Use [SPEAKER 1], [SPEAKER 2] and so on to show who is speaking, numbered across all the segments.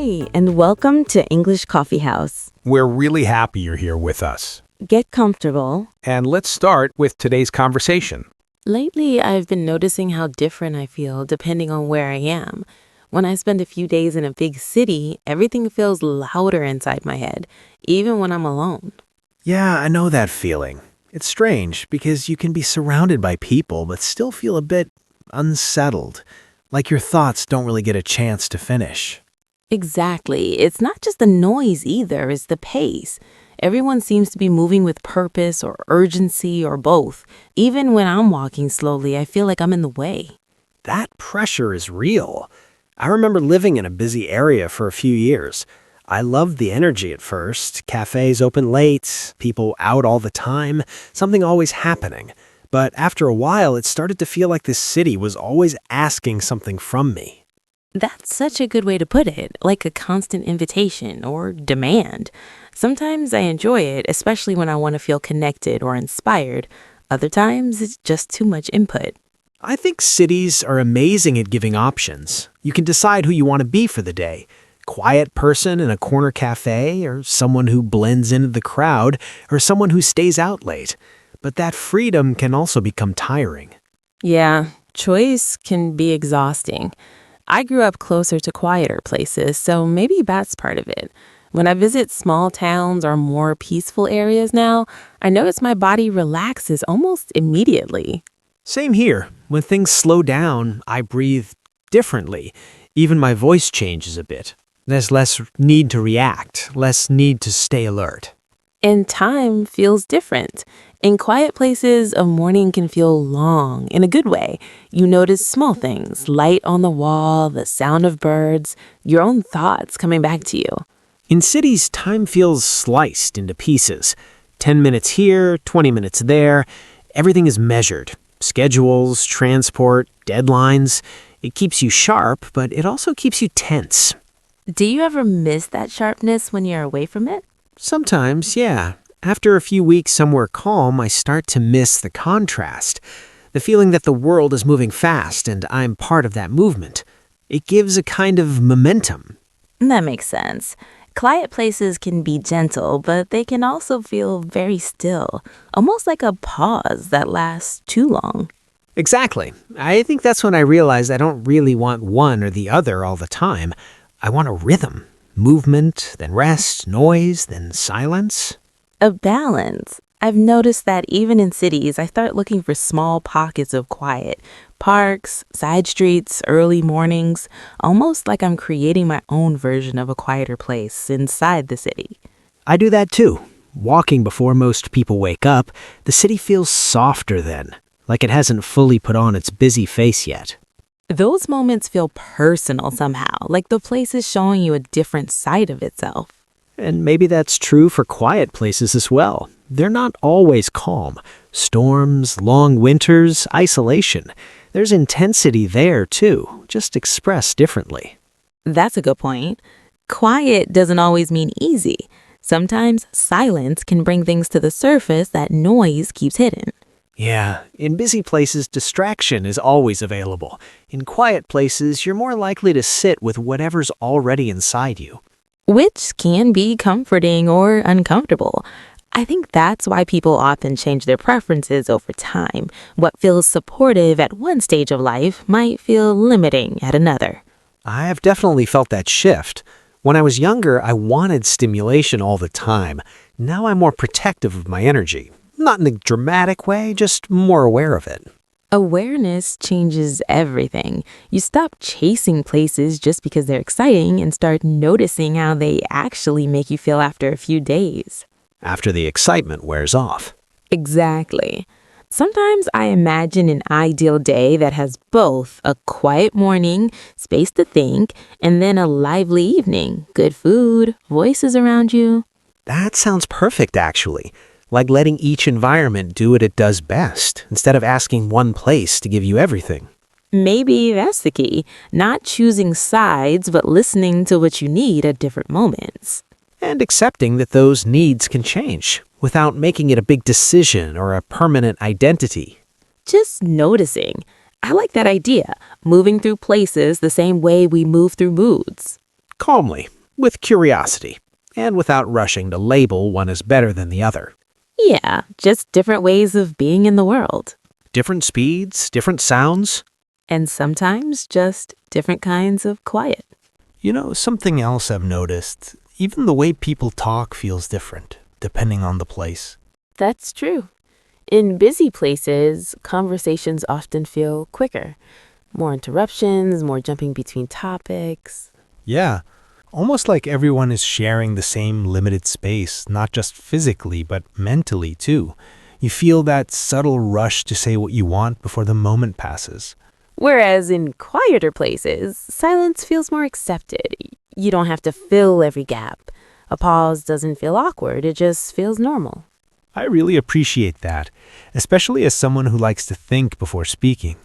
[SPEAKER 1] Hi, and welcome to English Coffee House.
[SPEAKER 2] We're really happy you're here with us.
[SPEAKER 1] Get comfortable.
[SPEAKER 2] And let's start with today's conversation.
[SPEAKER 3] Lately, I've been noticing how different I feel depending on where I am. When I spend a few days in a big city, everything feels louder inside my head, even when I'm alone.
[SPEAKER 4] Yeah, I know that feeling. It's strange because you can be surrounded by people but still feel a bit unsettled, like your thoughts don't really get a chance to finish.
[SPEAKER 3] Exactly. It's not just the noise either, it's the pace. Everyone seems to be moving with purpose or urgency or both. Even when I'm walking slowly, I feel like I'm in the way.
[SPEAKER 4] That pressure is real. I remember living in a busy area for a few years. I loved the energy at first. Cafes open late, people out all the time, something always happening. But after a while, it started to feel like this city was always asking something from me.
[SPEAKER 3] That's such a good way to put it, like a constant invitation or demand. Sometimes I enjoy it, especially when I want to feel connected or inspired. Other times, it's just too much input.
[SPEAKER 4] I think cities are amazing at giving options. You can decide who you want to be for the day. Quiet person in a corner cafe, or someone who blends into the crowd, or someone who stays out late. But that freedom can also become tiring.
[SPEAKER 3] Yeah, choice can be exhausting. I grew up closer to quieter places, so maybe that's part of it. When I visit small towns or more peaceful areas now, I notice my body relaxes almost immediately.
[SPEAKER 4] Same here. When things slow down, I breathe differently. Even my voice changes a bit. There's less need to react, less need to stay alert.
[SPEAKER 3] And time feels different. In quiet places, a morning can feel long in a good way. You notice small things, light on the wall, the sound of birds, your own thoughts coming back to you.
[SPEAKER 4] In cities, time feels sliced into pieces. 10 minutes here, 20 minutes there. Everything is measured. Schedules, transport, deadlines. It keeps you sharp, but it also keeps you tense.
[SPEAKER 3] Do you ever miss that sharpness when you're away from it?
[SPEAKER 4] Sometimes, yeah. After a few weeks somewhere calm, I start to miss the contrast. The feeling that the world is moving fast and I'm part of that movement. It gives a kind of momentum.
[SPEAKER 3] That makes sense. Quiet places can be gentle, but they can also feel very still, almost like a pause that lasts too long.
[SPEAKER 4] Exactly. I think that's when I realized I don't really want one or the other all the time. I want a rhythm. Movement, then rest, noise, then silence.
[SPEAKER 3] A balance. I've noticed that even in cities, I start looking for small pockets of quiet. Parks, side streets, early mornings, almost like I'm creating my own version of a quieter place inside the city.
[SPEAKER 4] I do that too. Walking before most people wake up, the city feels softer then, like it hasn't fully put on its busy face yet.
[SPEAKER 3] Those moments feel personal somehow, like the place is showing you a different side of itself.
[SPEAKER 4] And maybe that's true for quiet places as well. They're not always calm. Storms, long winters, isolation. There's intensity there too, just expressed differently.
[SPEAKER 3] That's a good point. Quiet doesn't always mean easy. Sometimes silence can bring things to the surface that noise keeps hidden.
[SPEAKER 4] Yeah, in busy places, distraction is always available. In quiet places, you're more likely to sit with whatever's already inside you.
[SPEAKER 3] Which can be comforting or uncomfortable. I think that's why people often change their preferences over time. What feels supportive at one stage of life might feel limiting at another.
[SPEAKER 4] I have definitely felt that shift. When I was younger, I wanted stimulation all the time. Now I'm more protective of my energy. Not in a dramatic way, just more aware of it.
[SPEAKER 3] Awareness changes everything. You stop chasing places just because they're exciting and start noticing how they actually make you feel after a few days.
[SPEAKER 4] After the excitement wears off.
[SPEAKER 3] Exactly. Sometimes I imagine an ideal day that has both a quiet morning, space to think, and then a lively evening, good food, voices around you.
[SPEAKER 4] That sounds perfect, actually. Like letting each environment do what it does best, instead of asking one place to give you everything.
[SPEAKER 3] Maybe that's the key, not choosing sides, but listening to what you need at different moments.
[SPEAKER 4] And accepting that those needs can change, without making it a big decision or a permanent identity.
[SPEAKER 3] Just noticing. I like that idea, moving through places the same way we move through moods.
[SPEAKER 4] Calmly, with curiosity, and without rushing to label one as better than the other.
[SPEAKER 3] Yeah, just different ways of being in the world.
[SPEAKER 4] Different speeds, different sounds.
[SPEAKER 3] And sometimes just different kinds of quiet.
[SPEAKER 5] You know, something else I've noticed, even the way people talk feels different, depending on the place.
[SPEAKER 3] That's true. In busy places, conversations often feel quicker. More interruptions, more jumping between topics.
[SPEAKER 5] Yeah, almost like everyone is sharing the same limited space, not just physically, but mentally too. You feel that subtle rush to say what you want before the moment passes.
[SPEAKER 3] Whereas in quieter places, silence feels more accepted. You don't have to fill every gap. A pause doesn't feel awkward, it just feels normal.
[SPEAKER 5] I really appreciate that, especially as someone who likes to think before speaking.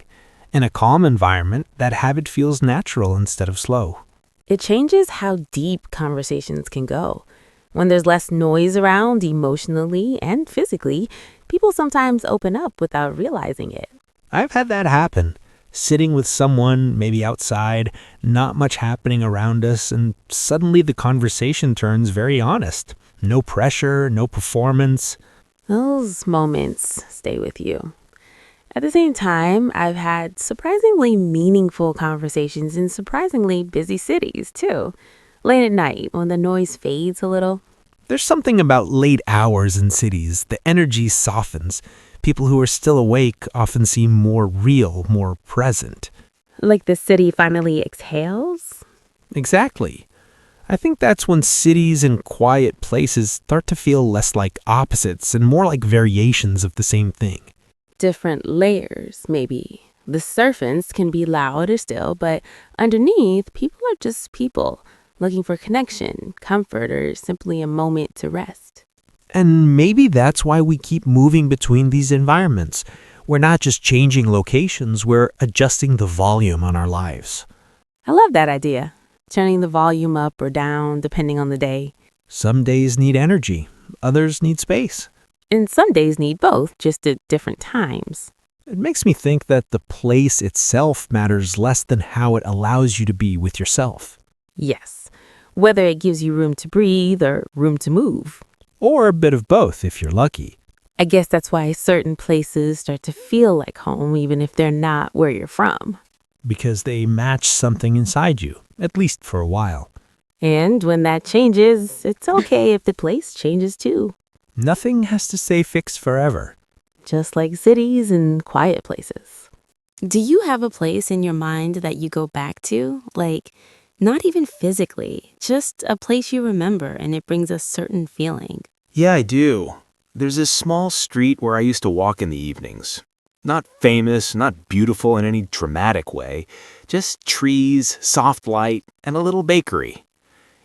[SPEAKER 5] In a calm environment, that habit feels natural instead of slow.
[SPEAKER 3] It changes how deep conversations can go. When there's less noise around emotionally and physically, people sometimes open up without realizing it.
[SPEAKER 5] I've had that happen. Sitting with someone, maybe outside, not much happening around us, and suddenly the conversation turns very honest. No pressure, no performance.
[SPEAKER 3] Those moments stay with you. At the same time, I've had surprisingly meaningful conversations in surprisingly busy cities, too. Late at night, when the noise fades a little.
[SPEAKER 5] There's something about late hours in cities. The energy softens. People who are still awake often seem more real, more present.
[SPEAKER 3] Like the city finally exhales?
[SPEAKER 5] Exactly. I think that's when cities and quiet places start to feel less like opposites and more like variations of the same thing.
[SPEAKER 3] Different layers, maybe. The surface can be louder still, but underneath, people are just people, looking for connection, comfort, or simply a moment to rest.
[SPEAKER 5] And maybe that's why we keep moving between these environments. We're not just changing locations, we're adjusting the volume on our lives.
[SPEAKER 3] I love that idea. Turning the volume up or down depending on the day.
[SPEAKER 5] Some days need energy, others need space.
[SPEAKER 3] And some days need both, just at different times.
[SPEAKER 5] It makes me think that the place itself matters less than how it allows you to be with yourself.
[SPEAKER 3] Yes, whether it gives you room to breathe or room to move.
[SPEAKER 5] Or a bit of both if you're lucky.
[SPEAKER 3] I guess that's why certain places start to feel like home even if they're not where you're from.
[SPEAKER 5] Because they match something inside you, at least for a while.
[SPEAKER 3] And when that changes, it's okay if the place changes too.
[SPEAKER 5] Nothing has to stay fixed forever.
[SPEAKER 3] Just like cities and quiet places.
[SPEAKER 6] Do you have a place in your mind that you go back to? Like, not even physically, just a place you remember and it brings a certain feeling.
[SPEAKER 2] Yeah, I do. There's this small street where I used to walk in the evenings. Not famous, not beautiful in any dramatic way. Just trees, soft light, and a little bakery.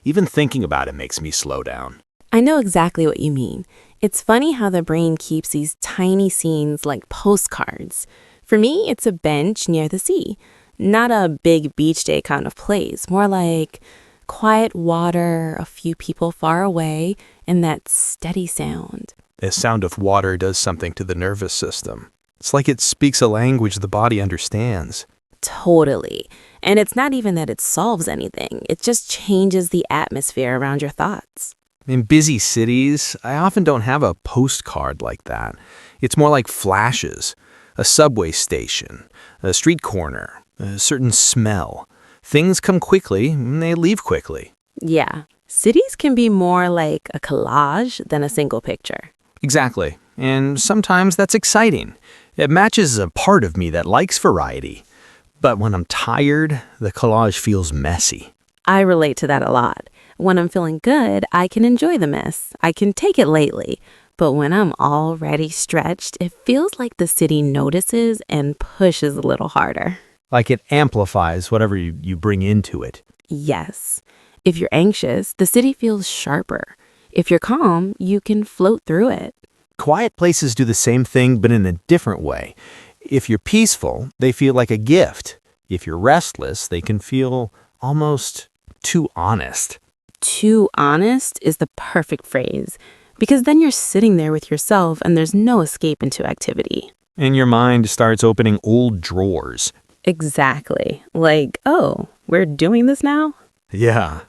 [SPEAKER 2] Even thinking about it makes me slow down.
[SPEAKER 6] I know exactly what you mean. It's funny how the brain keeps these tiny scenes like postcards. For me, it's a bench near the sea. Not a big beach day kind of place, more like quiet water, a few people far away, and that steady sound.
[SPEAKER 2] The sound of water does something to the nervous system. It's like it speaks a language the body understands.
[SPEAKER 6] Totally. And it's not even that it solves anything. It just changes the atmosphere around your thoughts.
[SPEAKER 2] In busy cities, I often don't have a postcard like that. It's more like flashes. A subway station, a street corner, a certain smell. Things come quickly and they leave quickly.
[SPEAKER 3] Yeah, cities can be more like a collage than a single picture.
[SPEAKER 2] Exactly. And sometimes that's exciting. It matches a part of me that likes variety. But when I'm tired, the collage feels messy.
[SPEAKER 3] I relate to that a lot. When I'm feeling good, I can enjoy the mess. I can take it lightly. But when I'm already stretched, it feels like the city notices and pushes a little harder.
[SPEAKER 2] Like it amplifies whatever you bring into it.
[SPEAKER 3] Yes. If you're anxious, the city feels sharper. If you're calm, you can float through it.
[SPEAKER 2] Quiet places do the same thing, but in a different way. If you're peaceful, they feel like a gift. If you're restless, they can feel almost too honest.
[SPEAKER 3] Too honest is the perfect phrase, because then you're sitting there with yourself and there's no escape into activity.
[SPEAKER 2] And your mind starts opening old drawers.
[SPEAKER 3] Exactly. Like, oh, we're doing this now?
[SPEAKER 2] Yeah.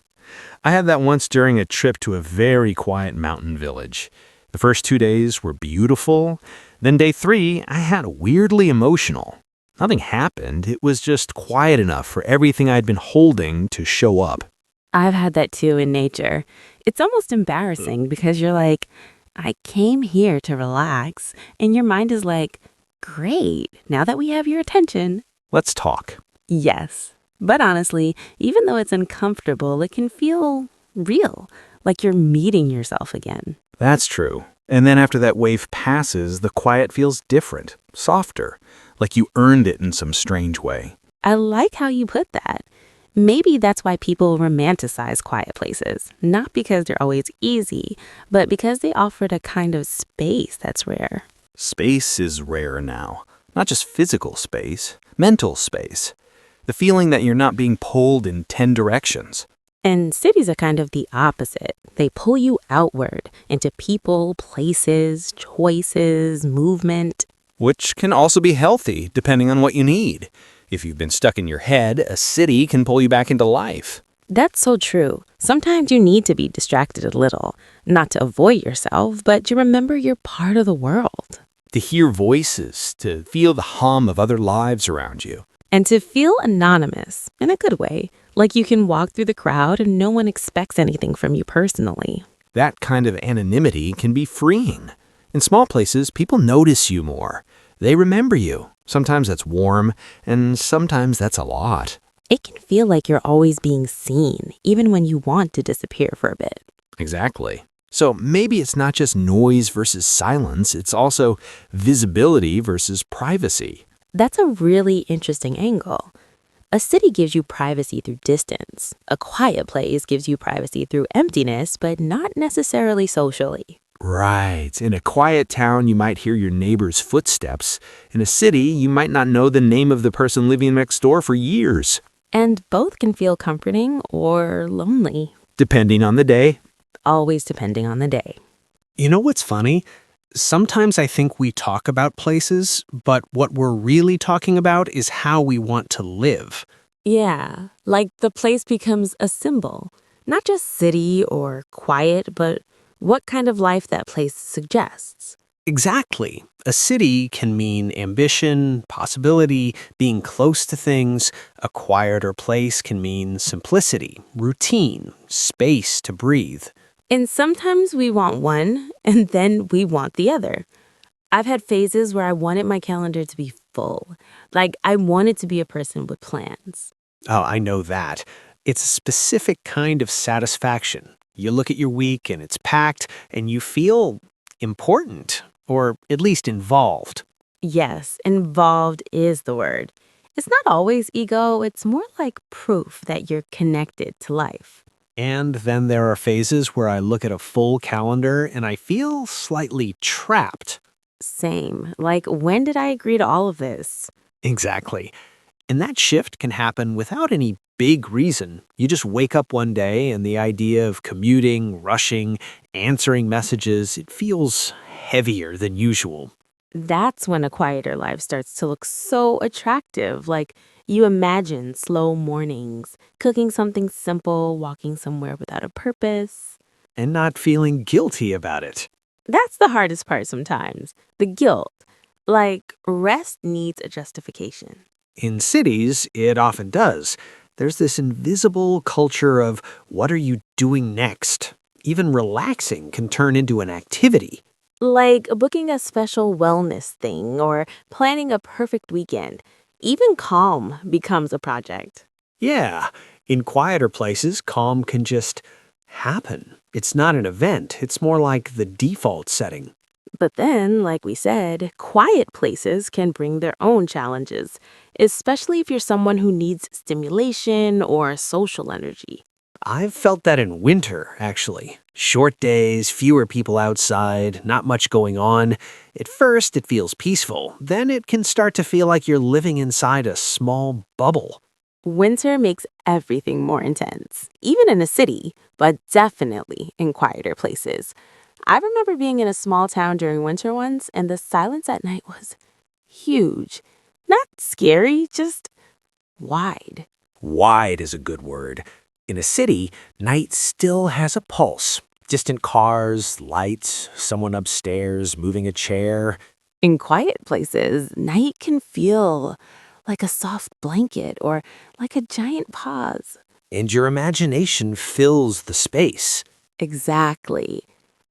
[SPEAKER 2] I had that once during a trip to a very quiet mountain village. The first 2 days were beautiful. Then day 3, I had weirdly emotional. Nothing happened. It was just quiet enough for everything I'd been holding to show up.
[SPEAKER 6] I've had that too in nature. It's almost embarrassing because you're like, I came here to relax, and your mind is like, great, now that we have your attention.
[SPEAKER 2] Let's talk.
[SPEAKER 6] Yes. But honestly, even though it's uncomfortable, it can feel real, like you're meeting yourself again.
[SPEAKER 2] That's true. And then after that wave passes, the quiet feels different, softer, like you earned it in some strange way.
[SPEAKER 6] I like how you put that. Maybe that's why people romanticize quiet places, not because they're always easy, but because they offered a kind of space that's rare.
[SPEAKER 2] Space is rare now. Not just physical space, mental space. The feeling that you're not being pulled in 10 directions.
[SPEAKER 6] And cities are kind of the opposite. They pull you outward into people, places, choices, movement.
[SPEAKER 2] Which can also be healthy, depending on what you need. If you've been stuck in your head, a city can pull you back into life.
[SPEAKER 6] That's so true. Sometimes you need to be distracted a little, not to avoid yourself, but to remember you're part of the world.
[SPEAKER 2] To hear voices, to feel the hum of other lives around you.
[SPEAKER 6] And to feel anonymous, in a good way, like you can walk through the crowd and no one expects anything from you personally.
[SPEAKER 2] That kind of anonymity can be freeing. In small places, people notice you more. They remember you. Sometimes that's warm, and sometimes that's a lot.
[SPEAKER 6] It can feel like you're always being seen, even when you want to disappear for a bit.
[SPEAKER 2] Exactly. So maybe it's not just noise versus silence, it's also visibility versus privacy.
[SPEAKER 6] That's a really interesting angle. A city gives you privacy through distance. A quiet place gives you privacy through emptiness, but not necessarily socially.
[SPEAKER 2] Right. In a quiet town, you might hear your neighbor's footsteps. In a city, you might not know the name of the person living next door for years.
[SPEAKER 6] And both can feel comforting or lonely.
[SPEAKER 2] Depending on the day.
[SPEAKER 6] Always depending on the day.
[SPEAKER 4] You know what's funny? Sometimes I think we talk about places, but what we're really talking about is how we want to live.
[SPEAKER 6] Yeah, like the place becomes a symbol. Not just city or quiet, but what kind of life that place suggests.
[SPEAKER 4] Exactly. A city can mean ambition, possibility, being close to things. A quieter place can mean simplicity, routine, space to breathe.
[SPEAKER 6] And sometimes we want one, and then we want the other. I've had phases where I wanted my calendar to be full. Like I wanted to be a person with plans.
[SPEAKER 4] Oh, I know that. It's a specific kind of satisfaction. You look at your week and it's packed, and you feel important, or at least involved.
[SPEAKER 6] Yes, involved is the word. It's not always ego, it's more like proof that you're connected to life.
[SPEAKER 4] And then there are phases where I look at a full calendar and I feel slightly trapped.
[SPEAKER 6] Same. Like, when did I agree to all of this?
[SPEAKER 4] Exactly. And that shift can happen without any big reason. You just wake up one day and the idea of commuting, rushing, answering messages, it feels heavier than usual.
[SPEAKER 6] That's when a quieter life starts to look so attractive. Like, you imagine slow mornings, cooking something simple, walking somewhere without a purpose.
[SPEAKER 4] And not feeling guilty about it.
[SPEAKER 6] That's the hardest part sometimes. The guilt. Like, rest needs a justification.
[SPEAKER 4] In cities, it often does. There's this invisible culture of what are you doing next? Even relaxing can turn into an activity.
[SPEAKER 6] Like booking a special wellness thing or planning a perfect weekend. Even calm becomes a project.
[SPEAKER 4] Yeah, in quieter places, calm can just happen. It's not an event, it's more like the default setting.
[SPEAKER 6] But then, like we said, quiet places can bring their own challenges, especially if you're someone who needs stimulation or social energy.
[SPEAKER 4] I've felt that in winter, actually. Short days, fewer people outside, not much going on. At first, it feels peaceful. Then it can start to feel like you're living inside a small bubble.
[SPEAKER 6] Winter makes everything more intense, even in a city, but definitely in quieter places. I remember being in a small town during winter once, and the silence at night was huge. Not scary, just wide.
[SPEAKER 2] Wide is a good word.
[SPEAKER 4] In a city, night still has a pulse. Distant cars, lights, someone upstairs moving a chair.
[SPEAKER 6] In quiet places, night can feel like a soft blanket or like a giant pause.
[SPEAKER 4] And your imagination fills the space.
[SPEAKER 6] Exactly.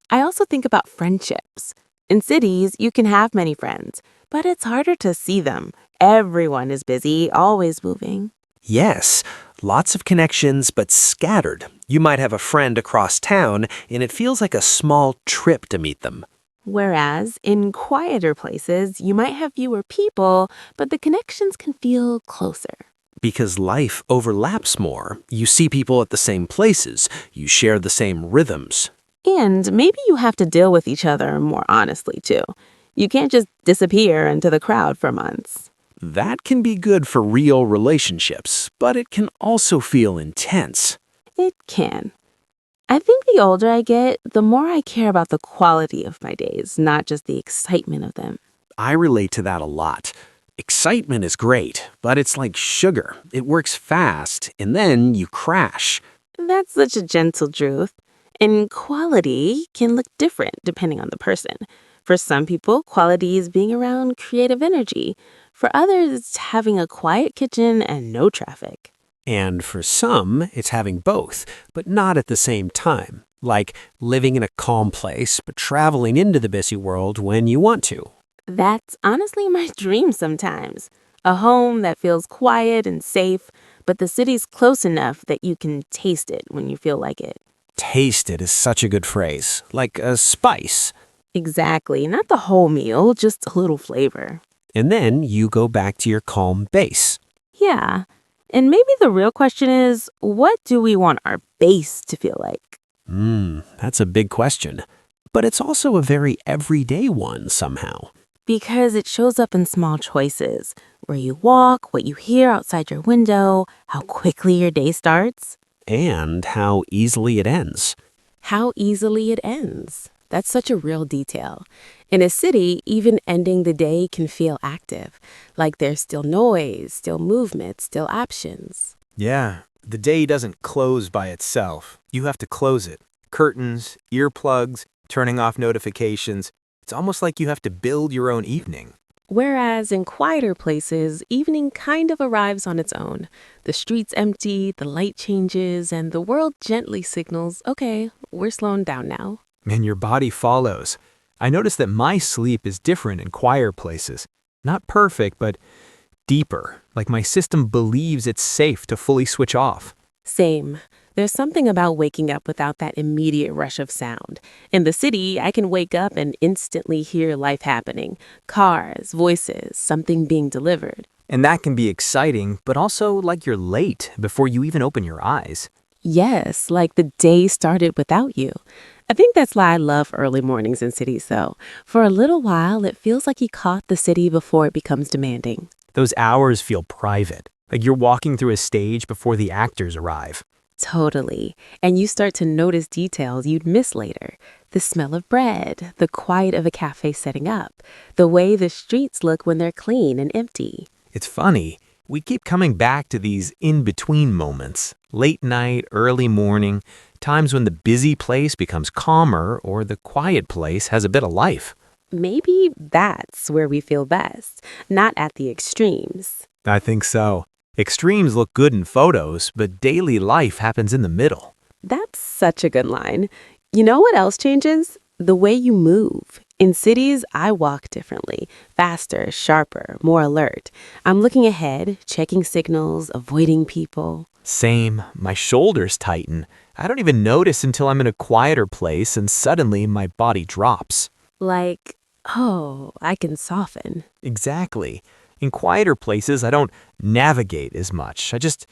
[SPEAKER 6] I also think about friendships. In cities, you can have many friends, but it's harder to see them. Everyone is busy, always moving.
[SPEAKER 4] Yes, lots of connections, but scattered. You might have a friend across town, and it feels like a small trip to meet them.
[SPEAKER 6] Whereas in quieter places, you might have fewer people, but the connections can feel closer.
[SPEAKER 4] Because life overlaps more. You see people at the same places. You share the same rhythms.
[SPEAKER 6] And maybe you have to deal with each other more honestly, too. You can't just disappear into the crowd for months.
[SPEAKER 4] That can be good for real relationships, but it can also feel intense.
[SPEAKER 6] It can. I think the older I get, the more I care about the quality of my days, not just the excitement of them.
[SPEAKER 4] I relate to that a lot. Excitement is great, but it's like sugar. It works fast, and then you crash.
[SPEAKER 6] That's such a gentle truth. And quality can look different depending on the person. For some people, quality is being around creative energy. For others, it's having a quiet kitchen and no traffic.
[SPEAKER 4] And for some, it's having both, but not at the same time. Like living in a calm place, but traveling into the busy world when you want to.
[SPEAKER 6] That's honestly my dream sometimes. A home that feels quiet and safe, but the city's close enough that you can taste it when you feel like it.
[SPEAKER 4] Taste it is such a good phrase, like a spice.
[SPEAKER 6] Exactly, not the whole meal, just a little flavor.
[SPEAKER 4] And then you go back to your calm base.
[SPEAKER 6] Yeah, and maybe the real question is, what do we want our base to feel like?
[SPEAKER 4] That's a big question. But it's also a very everyday one somehow.
[SPEAKER 6] Because it shows up in small choices, where you walk, what you hear outside your window, how quickly your day starts.
[SPEAKER 4] And how easily it ends.
[SPEAKER 3] How easily it ends. That's such a real detail. In a city, even ending the day can feel active, like there's still noise, still movement, still options.
[SPEAKER 2] Yeah, the day doesn't close by itself. You have to close it. Curtains, earplugs, turning off notifications. It's almost like you have to build your own evening.
[SPEAKER 3] Whereas in quieter places, evening kind of arrives on its own. The street's empty, the light changes, and the world gently signals, okay, we're slowing down now.
[SPEAKER 2] And your body follows. I notice that my sleep is different in quieter places. Not perfect, but deeper. Like my system believes it's safe to fully switch off.
[SPEAKER 3] Same. There's something about waking up without that immediate rush of sound. In the city, I can wake up and instantly hear life happening. Cars, voices, something being delivered.
[SPEAKER 2] And that can be exciting, but also like you're late before you even open your eyes.
[SPEAKER 3] Yes, like the day started without you. I think that's why I love early mornings in cities, though. For a little while, it feels like you caught the city before it becomes demanding.
[SPEAKER 2] Those hours feel private, like you're walking through a stage before the actors arrive.
[SPEAKER 3] Totally. And you start to notice details you'd miss later. The smell of bread, the quiet of a cafe setting up, the way the streets look when they're clean and empty.
[SPEAKER 2] It's funny, we keep coming back to these in-between moments. Late night, early morning, times when the busy place becomes calmer or the quiet place has a bit of life.
[SPEAKER 3] Maybe that's where we feel best, not at the extremes.
[SPEAKER 2] I think so. Extremes look good in photos, but daily life happens in the middle.
[SPEAKER 3] That's such a good line. You know what else changes? The way you move. In cities, I walk differently, faster, sharper, more alert. I'm looking ahead, checking signals, avoiding people.
[SPEAKER 2] Same, my shoulders tighten. I don't even notice until I'm in a quieter place and suddenly my body drops.
[SPEAKER 3] Like, oh, I can soften.
[SPEAKER 2] Exactly. In quieter places, I don't navigate as much. I just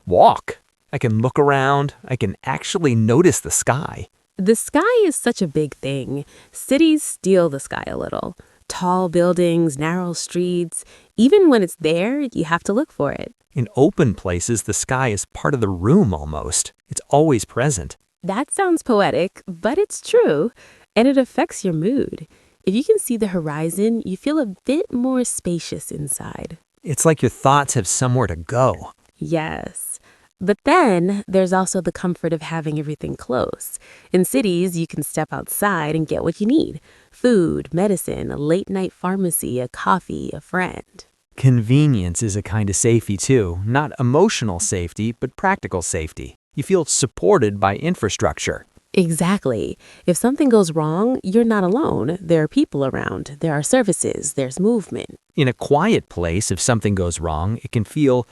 [SPEAKER 2] walk. I can look around. I can actually notice the sky.
[SPEAKER 3] The sky is such a big thing. Cities steal the sky a little. Tall buildings, narrow streets. Even when it's there, you have to look for it.
[SPEAKER 2] In open places, the sky is part of the room almost. It's always present.
[SPEAKER 3] That sounds poetic, but it's true. And it affects your mood. If you can see the horizon, you feel a bit more spacious inside.
[SPEAKER 2] It's like your thoughts have somewhere to go.
[SPEAKER 3] Yes.
[SPEAKER 6] But then there's also the comfort of having everything close. In cities, you can step outside and get what you need: food, medicine, a late night pharmacy, a coffee, a friend.
[SPEAKER 5] Convenience is a kind of safety too, not emotional safety, but practical safety. You feel supported by infrastructure.
[SPEAKER 6] Exactly. If something goes wrong, you're not alone. There are people around, there are services, there's movement.
[SPEAKER 5] In a quiet place, if something goes wrong, it can feel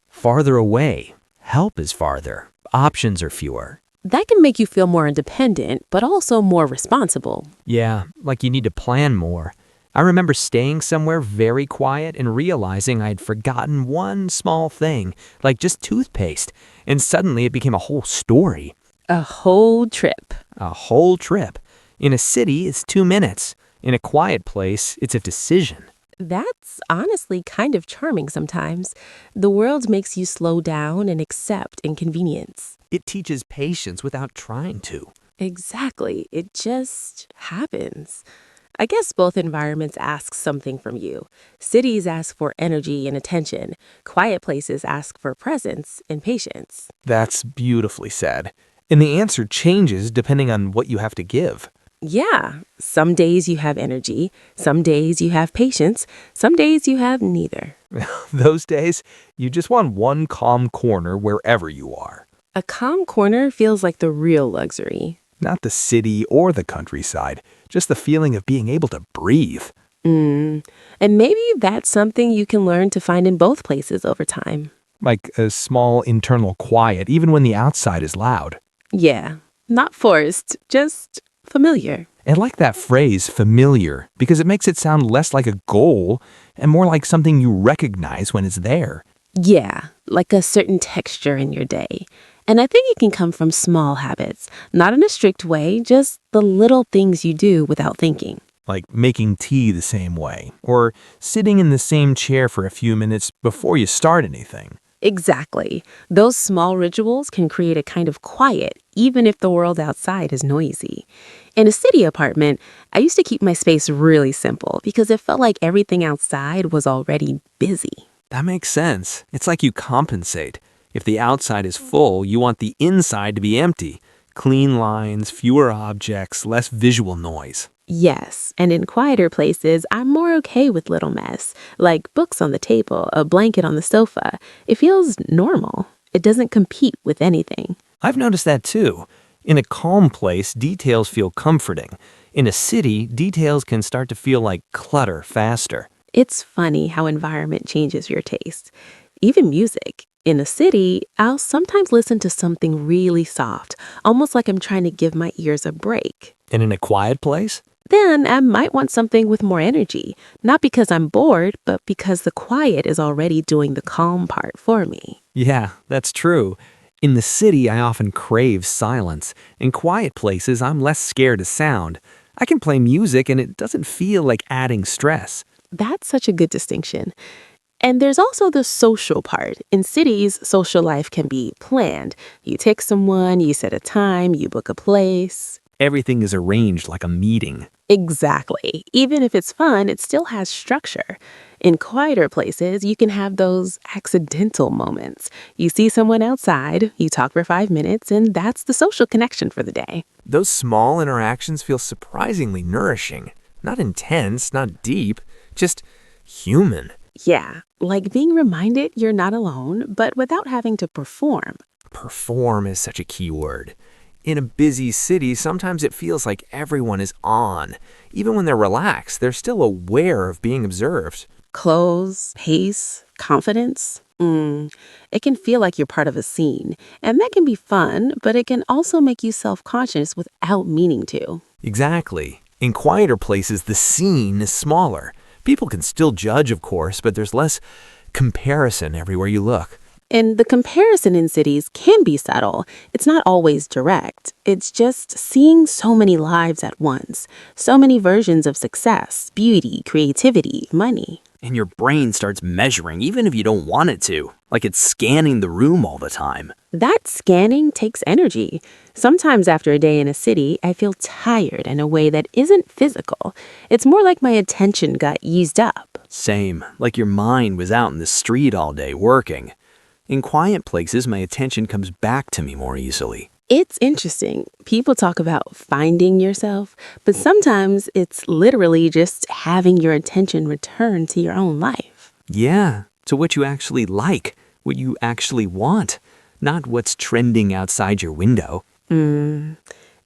[SPEAKER 5] farther away. Help is farther. Options are fewer.
[SPEAKER 6] That can make you feel more independent, but also more responsible.
[SPEAKER 5] Yeah, like you need to plan more. I remember staying somewhere very quiet and realizing I'd forgotten one small thing, like just toothpaste, and suddenly it became a whole story.
[SPEAKER 6] A whole trip.
[SPEAKER 5] A whole trip. In a city, it's 2 minutes. In a quiet place, it's a decision.
[SPEAKER 6] That's honestly kind of charming sometimes. The world makes you slow down and accept inconvenience.
[SPEAKER 5] It teaches patience without trying to.
[SPEAKER 6] Exactly. It just happens. I guess both environments ask something from you. Cities ask for energy and attention. Quiet places ask for presence and patience.
[SPEAKER 2] That's beautifully said. And the answer changes depending on what you have to give.
[SPEAKER 6] Yeah, some days you have energy, some days you have patience, some days you have neither.
[SPEAKER 2] Those days, you just want one calm corner wherever you are.
[SPEAKER 6] A calm corner feels like the real luxury.
[SPEAKER 2] Not the city or the countryside, just the feeling of being able to breathe.
[SPEAKER 6] And maybe that's something you can learn to find in both places over time.
[SPEAKER 2] Like a small internal quiet, even when the outside is loud.
[SPEAKER 6] Yeah, not forced, just familiar.
[SPEAKER 2] I like that phrase, familiar, because it makes it sound less like a goal and more like something you recognize when it's there.
[SPEAKER 6] Yeah, like a certain texture in your day. And I think it can come from small habits, not in a strict way, just the little things you do without thinking.
[SPEAKER 2] Like making tea the same way, or sitting in the same chair for a few minutes before you start anything.
[SPEAKER 6] Exactly. Those small rituals can create a kind of quiet, even if the world outside is noisy. In a city apartment, I used to keep my space really simple because it felt like everything outside was already busy.
[SPEAKER 2] That makes sense. It's like you compensate. If the outside is full, you want the inside to be empty. Clean lines, fewer objects, less visual noise.
[SPEAKER 6] Yes, and in quieter places, I'm more okay with little mess, like books on the table, a blanket on the sofa. It feels normal. It doesn't compete with anything.
[SPEAKER 2] I've noticed that too. In a calm place, details feel comforting. In a city, details can start to feel like clutter faster.
[SPEAKER 6] It's funny how environment changes your taste. Even music. In a city, I'll sometimes listen to something really soft, almost like I'm trying to give my ears a break.
[SPEAKER 2] And in a quiet place?
[SPEAKER 6] Then I might want something with more energy, not because I'm bored, but because the quiet is already doing the calm part for me.
[SPEAKER 2] Yeah, that's true. In the city, I often crave silence. In quiet places, I'm less scared of sound. I can play music and it doesn't feel like adding stress.
[SPEAKER 6] That's such a good distinction. And there's also the social part. In cities, social life can be planned. You take someone, you set a time, you book a place.
[SPEAKER 2] Everything is arranged like a meeting.
[SPEAKER 6] Exactly. Even if it's fun, it still has structure. In quieter places, you can have those accidental moments. You see someone outside, you talk for 5 minutes, and that's the social connection for the day.
[SPEAKER 2] Those small interactions feel surprisingly nourishing. Not intense, not deep, just human.
[SPEAKER 6] Yeah, like being reminded you're not alone, but without having to perform.
[SPEAKER 2] Perform is such a key word. In a busy city, sometimes it feels like everyone is on. Even when they're relaxed, they're still aware of being observed.
[SPEAKER 6] Clothes, pace, confidence. It can feel like you're part of a scene. And that can be fun, but it can also make you self-conscious without meaning to.
[SPEAKER 2] Exactly. In quieter places, the scene is smaller. People can still judge, of course, but there's less comparison everywhere you look.
[SPEAKER 6] And the comparison in cities can be subtle. It's not always direct. It's just seeing so many lives at once, so many versions of success, beauty, creativity, money.
[SPEAKER 7] And your brain starts measuring even if you don't want it to, like it's scanning the room all the time.
[SPEAKER 6] That scanning takes energy. Sometimes after a day in a city, I feel tired in a way that isn't physical. It's more like my attention got used up.
[SPEAKER 7] Same, like your mind was out in the street all day working. In quiet places, my attention comes back to me more easily.
[SPEAKER 6] It's interesting. People talk about finding yourself, but sometimes it's literally just having your attention return to your own life.
[SPEAKER 7] Yeah, to what you actually like, what you actually want, not what's trending outside your window.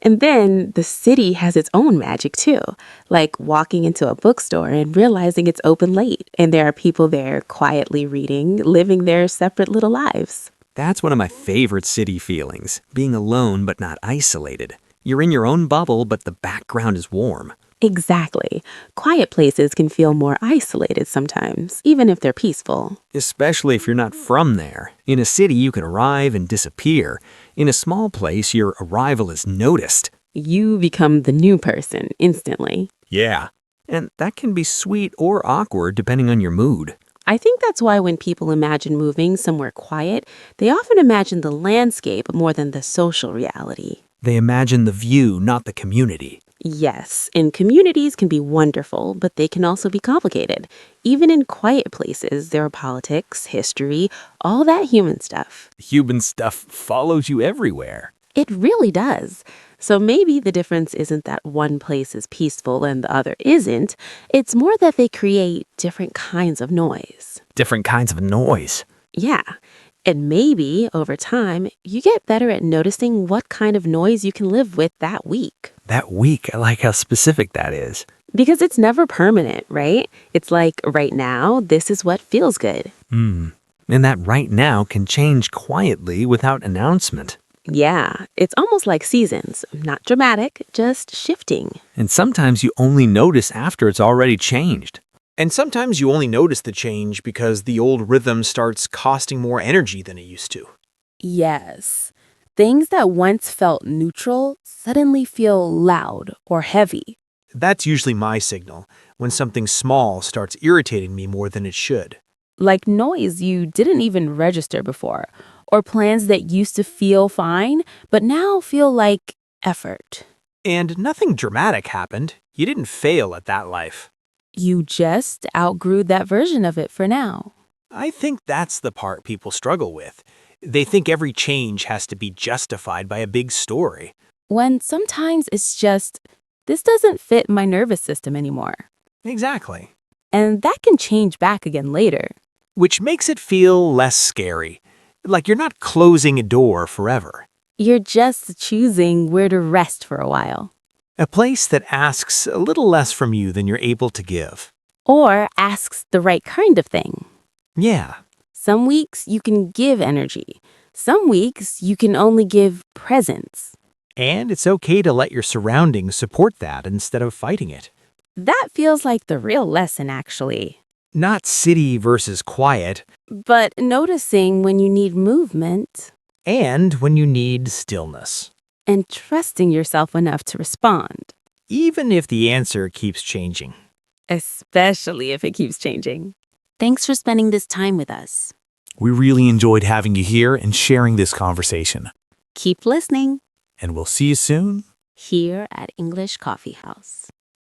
[SPEAKER 6] And then the city has its own magic too, like walking into a bookstore and realizing it's open late and there are people there quietly reading, living their separate little lives.
[SPEAKER 7] That's one of my favorite city feelings, being alone but not isolated. You're in your own bubble, but the background is warm.
[SPEAKER 6] Exactly. Quiet places can feel more isolated sometimes, even if they're peaceful.
[SPEAKER 7] Especially if you're not from there. In a city, you can arrive and disappear. In a small place, your arrival is noticed.
[SPEAKER 6] You become the new person instantly.
[SPEAKER 7] Yeah. And that can be sweet or awkward depending on your mood.
[SPEAKER 6] I think that's why when people imagine moving somewhere quiet, they often imagine the landscape more than the social reality.
[SPEAKER 7] They imagine the view, not the community.
[SPEAKER 6] Yes, and communities can be wonderful, but they can also be complicated. Even in quiet places, there are politics, history, all that human stuff.
[SPEAKER 7] Human stuff follows you everywhere.
[SPEAKER 6] It really does. So maybe the difference isn't that one place is peaceful and the other isn't. It's more that they create different kinds of noise.
[SPEAKER 7] Different kinds of noise.
[SPEAKER 6] Yeah. And maybe, over time, you get better at noticing what kind of noise you can live with that week.
[SPEAKER 7] That week, I like how specific that is.
[SPEAKER 6] Because it's never permanent, right? It's like, right now, this is what feels good.
[SPEAKER 7] And that right now can change quietly without announcement.
[SPEAKER 6] Yeah, it's almost like seasons. Not dramatic, just shifting.
[SPEAKER 7] And sometimes you only notice after it's already changed.
[SPEAKER 8] And sometimes you only notice the change because the old rhythm starts costing more energy than it used to.
[SPEAKER 3] Yes. Things that once felt neutral suddenly feel loud or heavy.
[SPEAKER 8] That's usually my signal, when something small starts irritating me more than it should.
[SPEAKER 3] Like noise you didn't even register before, or plans that used to feel fine, but now feel like effort.
[SPEAKER 8] And nothing dramatic happened. You didn't fail at that life.
[SPEAKER 3] You just outgrew that version of it for now.
[SPEAKER 8] I think that's the part people struggle with. They think every change has to be justified by a big story.
[SPEAKER 3] When sometimes it's just, this doesn't fit my nervous system anymore.
[SPEAKER 8] Exactly.
[SPEAKER 3] And that can change back again later.
[SPEAKER 8] Which makes it feel less scary. Like you're not closing a door forever.
[SPEAKER 6] You're just choosing where to rest for a while.
[SPEAKER 8] A place that asks a little less from you than you're able to give.
[SPEAKER 6] Or asks the right kind of thing.
[SPEAKER 8] Yeah.
[SPEAKER 6] Some weeks you can give energy. Some weeks you can only give presence.
[SPEAKER 8] And it's okay to let your surroundings support that instead of fighting it.
[SPEAKER 6] That feels like the real lesson, actually.
[SPEAKER 8] Not city versus quiet,
[SPEAKER 6] But noticing when you need movement
[SPEAKER 8] and when you need stillness.
[SPEAKER 6] and trusting yourself enough to respond.
[SPEAKER 8] Even if the answer keeps changing.
[SPEAKER 6] Especially if it keeps changing. Thanks for spending this time with us.
[SPEAKER 9] We really enjoyed having you here and sharing this conversation.
[SPEAKER 6] Keep listening
[SPEAKER 9] And we'll see you soon.
[SPEAKER 6] here at English Coffee House.